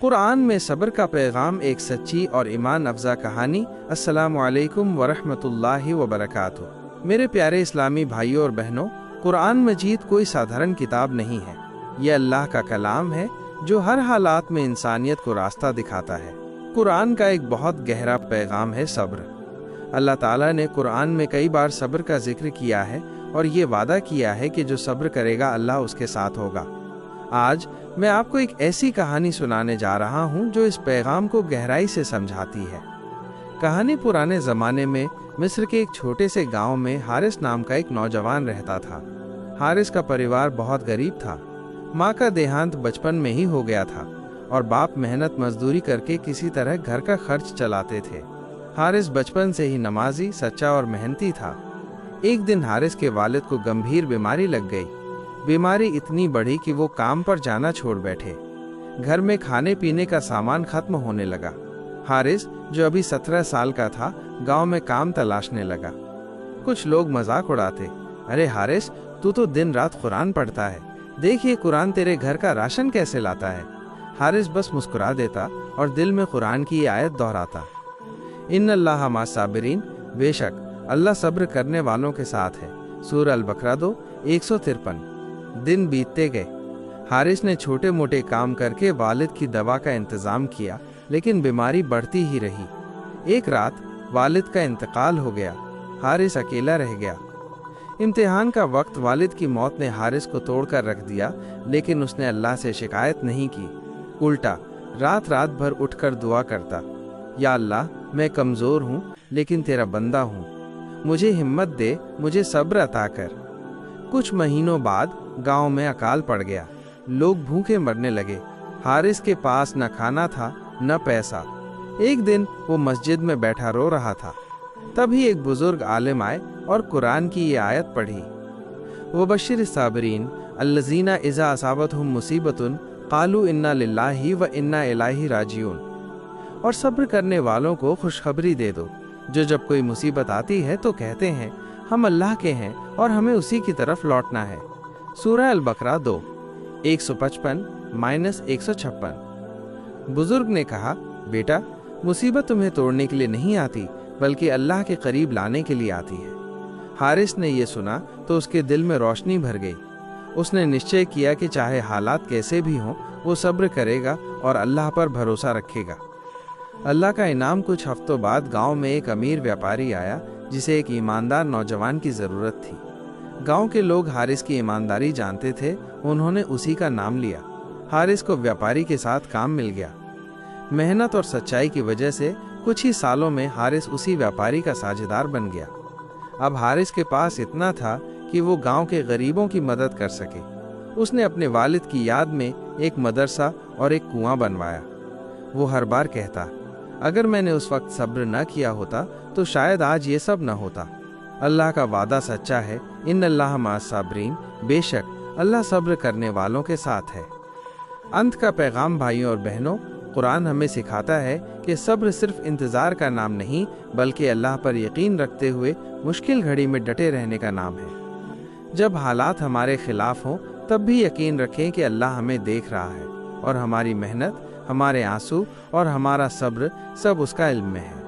कुरान में सब्र का पैगाम, एक सच्ची और ईमान अफजा कहानी। अस्सलामु अलैकुम वरहमतुल्लाहि वबरकातुहू। मेरे प्यारे इस्लामी भाइयों और बहनों, कुरान मजीद कोई साधारण किताब नहीं है। यह अल्लाह का कलाम है जो हर हालात में इंसानियत को रास्ता दिखाता है। कुरान का एक बहुत गहरा पैगाम है सब्र। अल्लाह ताला ने कुरान में कई बार सब्र का जिक्र किया है और ये वादा किया है कि जो सब्र करेगा अल्लाह उसके साथ होगा। आज मैं आपको एक ऐसी कहानी सुनाने जा रहा हूँ जो इस पैगाम को गहराई से समझाती है। कहानी पुराने ज़माने में मिस्र के एक छोटे से गांव में हारिस नाम का एक नौजवान रहता था। हारिस का परिवार बहुत गरीब था। माँ का देहांत बचपन में ही हो गया था और बाप मेहनत मजदूरी करके किसी तरह घर का खर्च चलाते थे। हारिस बचपन से ही नमाजी, सच्चा और मेहनती था। एक दिन हारिस के वालिद को गंभीर बीमारी लग गई। बीमारी इतनी बढ़ी कि वो काम पर जाना छोड़ बैठे। घर में खाने पीने का सामान खत्म होने लगा। हारिस, जो अभी 17 साल का था, गांव में काम तलाशने लगा। कुछ लोग मजाक उड़ाते, अरे हारिस, तू तो दिन रात कुरान पढ़ता है, देखिए कुरान तेरे घर का राशन कैसे लाता है। हारिस बस मुस्कुरा देता और दिल में कुरान की ये आयत दोहराता, इन्नल्लाह मास साबिरीन, बेशक अल्लाह सब्र करने वालों के साथ है। सूरह अल-बकरा 2:153। दिन बीतते गए। हारिस ने छोटे मोटे काम करके वालिद की दवा का इंतजाम किया, लेकिन बीमारी बढ़ती ही रही। एक रात वालिद का इंतकाल हो गया। हारिस अकेला रह गया। इम्तिहान का वक्त। वालिद की मौत ने हारिस को तोड़कर रख दिया, लेकिन उसने अल्लाह से शिकायत नहीं की। उल्टा रात रात भर उठकर दुआ करता, या अल्लाह, मैं कमज़ोर हूँ लेकिन तेरा बंदा हूँ, मुझे हिम्मत दे, मुझे सब्र अता कर। कुछ महीनों बाद गांव में अकाल पड़ गया। लोग भूखे मरने लगे। हारिस के पास न खाना था न पैसा। एक दिन वो मस्जिद में बैठा रो रहा था। तभी एक बुजुर्ग आलिम आए और कुरान की ये आयत पढ़ी, वबश्शिर साबिरीन अल्लज़ीना इज़ा असाबतहुम मुसीबतुन क़ालू इन्ना लिल्लाहि व इन्ना इलैहि राजिऊन। और सब्र करने वालों को खुशखबरी दे दो, जो जब कोई मुसीबत आती है तो कहते हैं हम अल्लाह के हैं और हमें उसी की तरफ लौटना है। सूरह अल-बकरा 2:155-156। बुजुर्ग ने कहा, बेटा, मुसीबत तुम्हें तोड़ने के लिए नहीं आती, बल्कि अल्लाह के करीब लाने के लिए आती है। हारिस ने यह सुना तो उसके दिल में रोशनी भर गई। उसने निश्चय किया कि चाहे हालात कैसे भी हों, वो सब्र करेगा और अल्लाह पर भरोसा रखेगा। अल्लाह का इनाम। कुछ हफ्तों बाद गांव में एक अमीर व्यापारी आया जिसे एक ईमानदार नौजवान की ज़रूरत थी। गांव के लोग हारिस की ईमानदारी जानते थे, उन्होंने उसी का नाम लिया। हारिस को व्यापारी के साथ काम मिल गया। मेहनत और सच्चाई की वजह से कुछ ही सालों में हारिस उसी व्यापारी का साझेदार बन गया। अब हारिस के पास इतना था कि वो गांव के गरीबों की मदद कर सके। उसने अपने वालिद की याद में एक मदरसा और एक कुआं बनवाया। वो हर बार कहता, अगर मैंने उस वक्त सब्र न किया होता तो शायद आज ये सब न होता। अल्लाह का वादा सच्चा है, इन्नल्लाह मास साबिरीन, बेशक अल्लाह सब्र करने वालों के साथ है। अंत का पैगाम भाइयों और बहनों, कुरान हमें सिखाता है कि सब्र सिर्फ इंतज़ार का नाम नहीं, बल्कि अल्लाह पर यकीन रखते हुए मुश्किल घड़ी में डटे रहने का नाम है। जब हालात हमारे खिलाफ हों, तब भी यकीन रखें कि अल्लाह हमें देख रहा है और हमारी मेहनत, हमारे आंसू और हमारा सब्र सब उसका इल्म में है।